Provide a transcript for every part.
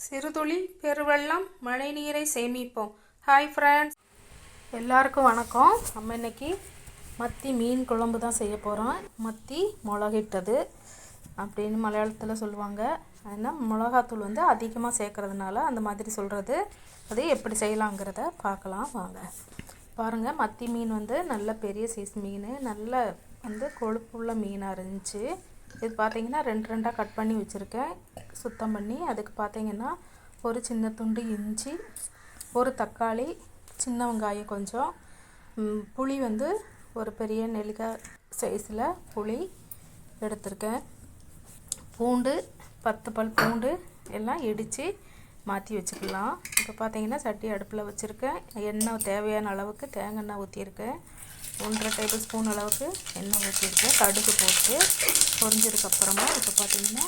சிறுதுளி பெருவெள்ளம் மழைநீரை சேமிப்போம். ஹாய் ஃப்ரெண்ட்ஸ், எல்லாருக்கும் வணக்கம். நம்ம இன்னைக்கு மத்தி மீன் குழம்பு தான் செய்ய போகிறோம். மத்தி மிளகிட்டது அப்படின்னு மலையாளத்தில் சொல்லுவாங்க. அதனால் மிளகாத்தூள் அதிகமாக சேர்க்கறதுனால அந்த மாதிரி சொல்கிறது. அது எப்படி செய்யலாங்கிறத பார்க்கலாம் வாங்க. பாருங்கள், மத்தி மீன் நல்ல பெரிய சைஸ் மீன், நல்ல கொழுப்புள்ள மீனாக இருந்துச்சு. இது பார்த்திங்கன்னா ரெண்டு ரெண்டாக கட் பண்ணி வச்சுருக்கேன் சுத்தம் பண்ணி. அதுக்கு பார்த்திங்கன்னா ஒரு சின்ன துண்டு இஞ்சி, ஒரு தக்காளி, சின்ன வெங்காயம் கொஞ்சம், புளி ஒரு பெரிய நெல்லிக்காய் சைஸில் புளி எடுத்திருக்கேன். பூண்டு 10 பல் பூண்டு எல்லாம் இடித்து மாற்றி வச்சுக்கலாம். இப்போ பார்த்திங்கன்னா சட்டி அடுப்பில் வச்சுருக்கேன். எண்ணெய் தேவையான அளவுக்கு தேங்காய் எண்ணெய் ஊற்றியிருக்கேன். 1.5 டேபிள் ஸ்பூன் அளவுக்கு எண்ணெய் ஊற்றிருக்கேன். கடுகு போட்டு பொரிஞ்சதுக்கப்புறமா இப்போ பார்த்திங்கன்னா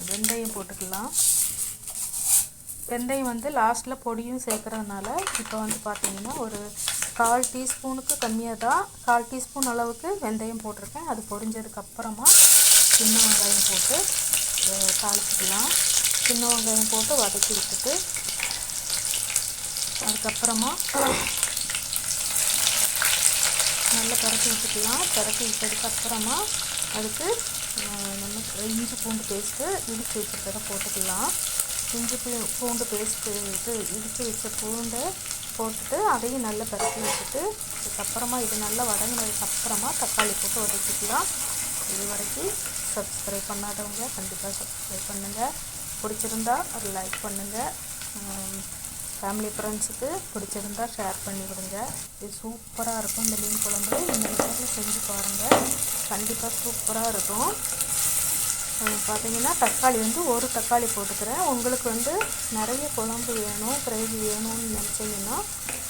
வெந்தயம் போட்டுக்கலாம். வெந்தயம் லாஸ்ட்டில் பொடியும் சேர்க்குறதுனால இப்போ பார்த்திங்கன்னா ஒரு 1/4 டீஸ்பூனுக்கு கம்மியாக தான் 1/4 டீஸ்பூன் அளவுக்கு வெந்தயம் போட்டிருக்கேன். அது பொரிஞ்சதுக்கப்புறமா சின்ன வெங்காயம் போட்டு தாளிச்சிக்கலாம். சின்ன வெங்காயம் போட்டு வதக்கி விட்டுட்டு அதுக்கப்புறமா நல்லா பரட்டி விட்டுக்கலாம். பரட்டி விட்டதுக்கப்புறமா அதுக்கு நம்ம இஞ்சி பூண்டு பேஸ்ட்டு இடித்து வச்சுருக்கிறத போட்டுக்கலாம். இஞ்சி பூண்டு பேஸ்ட்டு இடித்து வச்ச பூண்டை போட்டுட்டு அதையும் நல்லா பரட்டி விட்டுட்டு அதுக்கப்புறமா இது நல்லா வதங்கினதுக்கப்புறமா தக்காளி போட்டு வதக்கிக்கலாம். இது வரைக்கும் சப்ஸ்கிரைப் பண்ணாதவங்க கண்டிப்பாக சப்ஸ்கிரைப் பண்ணுங்கள். பிடிச்சிருந்தா ஒரு லைக் பண்ணுங்கள். ஃபேமிலி ஃப்ரெண்ட்ஸுக்கு பிடிச்சிருந்தா ஷேர் பண்ணி விடுங்க. இது சூப்பராக இருக்கும். இந்த மீன் குழம்பு நீங்கள் வீட்டில் செஞ்சு பாருங்கள், கண்டிப்பாக சூப்பராக இருக்கும். பார்த்திங்கன்னா தக்காளி ஒரு தக்காளி போட்டுக்கிறேன். உங்களுக்கு நிறைய குழம்பு வேணும், கிரேவி வேணும்னு நினச்சிங்கன்னா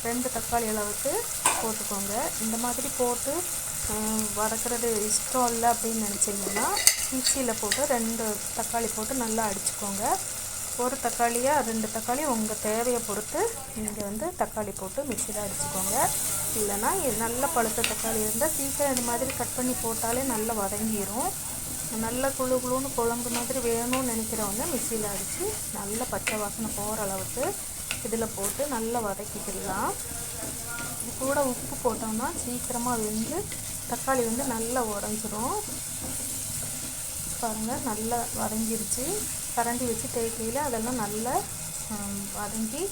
2 தக்காளி அளவுக்கு போட்டுக்கோங்க. இந்த மாதிரி போட்டு வதக்கிறது இஷ்டம் இல்லை அப்படின்னு நினச்சிங்கன்னா மிக்சியில் போட்டு 2 தக்காளி போட்டு நல்லா அடிச்சுக்கோங்க. ஒரு தக்காளியா 2 தக்காளி உங்கள் தேவையை பொறுத்து நீங்கள் தக்காளி போட்டு மிக்சியில் அடிச்சுக்கோங்க. இல்லைனா நல்ல பழுத்த தக்காளி இருந்தால் சீக்கிரம் இது மாதிரி கட் பண்ணி போட்டாலே நல்லா வதங்கிடும். நல்ல குழுன்னு குழம்பு மாதிரி வேணும்னு நினைக்கிறவங்க மிக்சியில் அடித்து நல்ல பச்சை வாசனை போகிற அளவுக்கு இதில் போட்டு நல்லா வதக்கிக்கலாம். இது கூட உப்பு போட்டோம்னா சீக்கிரமாக தக்காளி நல்லா உடஞ்சிரும். பாருங்கள், நல்லா வதங்கிருச்சு. கரண்டி வச்சு தேய்க்கையில் அதெல்லாம் நல்லா வதங்கி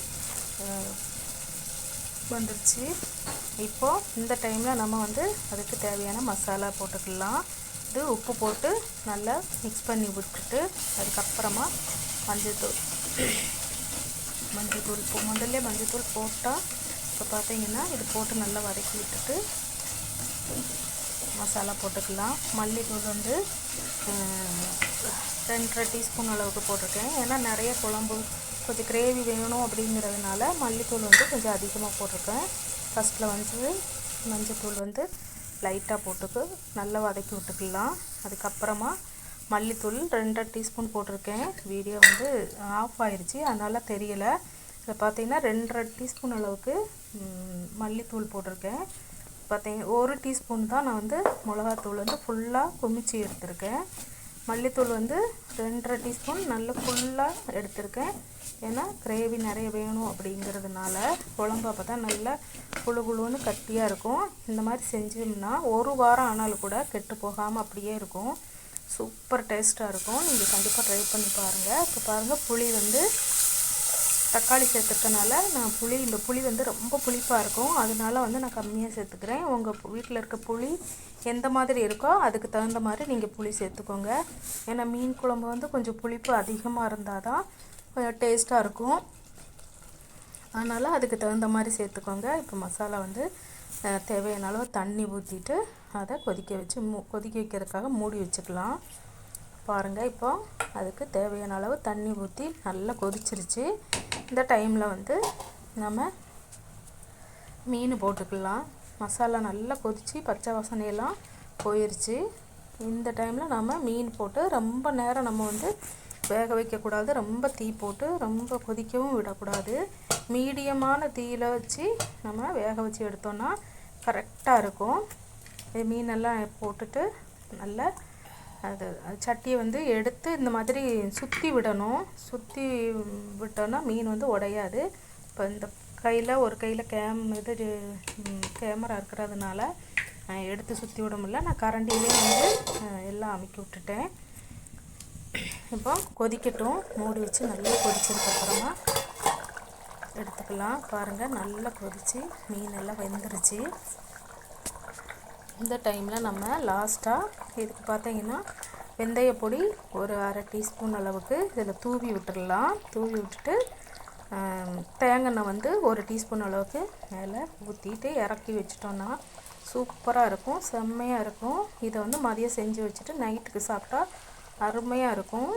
வந்துடுச்சு. இப்போது இந்த டைமில் நம்ம அதுக்கு தேவையான மசாலா போட்டுக்கலாம். இது உப்பு போட்டு நல்லா மிக்ஸ் பண்ணி விட்டுட்டு அதுக்கப்புறமா மஞ்சள்தூள் முதல்ல மஞ்சள்தூள் போட்டால் இப்போ பார்த்திங்கன்னா இது போட்டு நல்லா வதக்கி விட்டுட்டு மசாலா போட்டுக்கலாம். மல்லித்தூள் 2.5 டீஸ்பூன் அளவுக்கு போட்டிருக்கேன். ஏன்னா நிறைய குழம்பு கொஞ்சம் கிரேவி வேணும் அப்படிங்கிறதுனால மல்லித்தூள் கொஞ்சம் அதிகமாக போட்டிருக்கேன். ஃபஸ்ட்டில் மஞ்சத்தூள் லைட்டாக போட்டுக்கு நல்லா வதக்கி விட்டுக்கலாம். அதுக்கப்புறமா மல்லித்தூள் 2.5 டீஸ்பூன் போட்டிருக்கேன். வீடியோ ஆஃப் ஆயிடுச்சு, அதனால் தெரியலை. இதை பார்த்திங்கன்னா 2.5 டீஸ்பூன் அளவுக்கு மல்லித்தூள் போட்டிருக்கேன். பார்த்திங்க 1 டீஸ்பூன் தான் நான் மிளகாத்தூள் ஃபுல்லாக குமிச்சு எடுத்திருக்கேன். மல்லித்தூள் 2.5 டீஸ்பூன் நல்ல ஃபுல்லாக எடுத்திருக்கேன். ஏன்னா கிரேவி நிறைய வேணும் அப்படிங்கிறதுனால குழம்பு அப்போ தான் நல்லா குழுன்னு கட்டியாக இருக்கும். இந்த மாதிரி செஞ்சோம்னா 1 வாரம் ஆனாலும் கூட கெட்டு போகாமல் அப்படியே இருக்கும். சூப்பர் டேஸ்ட்டாக இருக்கும். நீங்கள் கண்டிப்பாக ட்ரை பண்ணி பாருங்கள். இப்போ பாருங்கள், புளி தக்காளி சேர்த்துக்கனால நான் இந்த புளி ரொம்ப புளிப்பாக இருக்கும். அதனால நான் கம்மியாக சேர்த்துக்கிறேன். உங்கள் வீட்டில் இருக்க புளி எந்த மாதிரி இருக்கோ அதுக்கு தகுந்த மாதிரி நீங்கள் புளி சேர்த்துக்கோங்க. ஏன்னா மீன் குழம்பு கொஞ்சம் புளிப்பு அதிகமாக இருந்தால் தான் கொஞ்சம் டேஸ்ட்டாக இருக்கும். அதனால் அதுக்கு தகுந்த மாதிரி சேர்த்துக்கோங்க. இப்போ மசாலா தேவையான அளவு தண்ணி ஊற்றிட்டு அதை கொதிக்க வைக்கிறதுக்காக மூடி வச்சுக்கலாம். பாருங்கள், இப்போ அதுக்கு தேவையான அளவு தண்ணி ஊற்றி நல்லா கொதிச்சிருச்சு. இந்த டைமில் நம்ம மீன் போட்டுக்கலாம். மசாலா நல்லா கொதித்து பச்சை வாசனையெல்லாம் போயிடுச்சு. இந்த டைமில் நம்ம மீன் போட்டு ரொம்ப நேரம் நம்ம வேக வைக்கக்கூடாது. ரொம்ப தீ போட்டு ரொம்ப கொதிக்கவும் விடக்கூடாது. மீடியமான தீயில் வச்சு நம்ம வேக வச்சு எடுத்தோன்னா கரெக்டாக இருக்கும். மீனெல்லாம் போட்டுட்டு நல்லா அது சட்டியை வந்து எடுத்து இந்த மாதிரி சுற்றி விடணும். சுற்றி விட்டோன்னா மீன் வந்து உடையாது. இப்போ இந்த கையில் ஒரு கையில் கேமரா இருக்கிறதுனால எடுத்து சுற்றி விட முடியல. நான் கரண்டிலே வந்து எல்லாம் அமுக்கி விட்டுட்டேன். இப்போ கொதிக்கட்டும். மூடி வச்சு நல்லா கொதிச்சதுக்கப்புறமா எடுத்துக்கலாம். பாருங்கள், நல்லா கொதித்து மீன் எல்லாம் வெந்துருச்சு. இந்த டைமில் நம்ம லாஸ்ட்டாக இதுக்கு பார்த்தீங்கன்னா வெந்தயப்பொடி ஒரு அரை டீஸ்பூன் அளவுக்கு இதில் தூவி விட்டுடலாம். தூவி விட்டுட்டு தேங்காய் வந்து ஒரு டீஸ்பூன் அளவுக்கு மேலே ஊற்றிட்டு இறக்கி வச்சிட்டோன்னா சூப்பராக இருக்கும், செம்மையாக இருக்கும். இதை வந்து மதியம் செஞ்சு வச்சுட்டு நைட்டுக்கு சாப்பிட்டா அருமையாக இருக்கும்,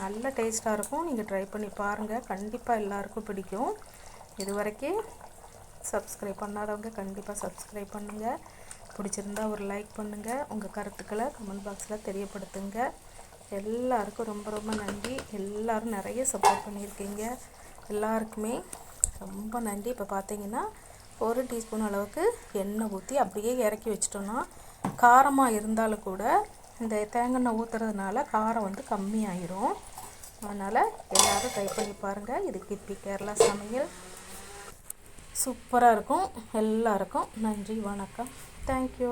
நல்ல டேஸ்ட்டாக இருக்கும். நீங்கள் ட்ரை பண்ணி பாருங்கள், கண்டிப்பாக எல்லாருக்கும் பிடிக்கும். இது வரைக்கும் சப்ஸ்கிரைப் பண்ணாதவங்க கண்டிப்பாக சப்ஸ்கிரைப் பண்ணுங்கள். பிடிச்சிருந்தா ஒரு லைக் பண்ணுங்கள். உங்கள் கருத்துக்களை கமெண்ட் பாக்ஸில் தெரியப்படுத்துங்க. எல்லாருக்கும் ரொம்ப ரொம்ப நன்றி. எல்லோரும் நிறைய சப்போர்ட் பண்ணியிருக்கீங்க. எல்லாருக்குமே ரொம்ப நன்றி. இப்போ பார்த்தீங்கன்னா ஒரு டீஸ்பூன் அளவுக்கு எண்ணெய் ஊற்றி அப்படியே இறக்கி வச்சிட்டோன்னா காரமாக இருந்தாலும் கூட இந்த தேங்காய் எண்ணெய் ஊற்றுறதுனால காரம் வந்து கம்மியாயிரும். அதனால் எல்லோரும் ட்ரை பண்ணி பாருங்கள். இது கிப்பி கேரளா சமையல் சூப்பராக இருக்கும். எல்லாருக்கும் நன்றி, வணக்கம், தேங்க்யூ.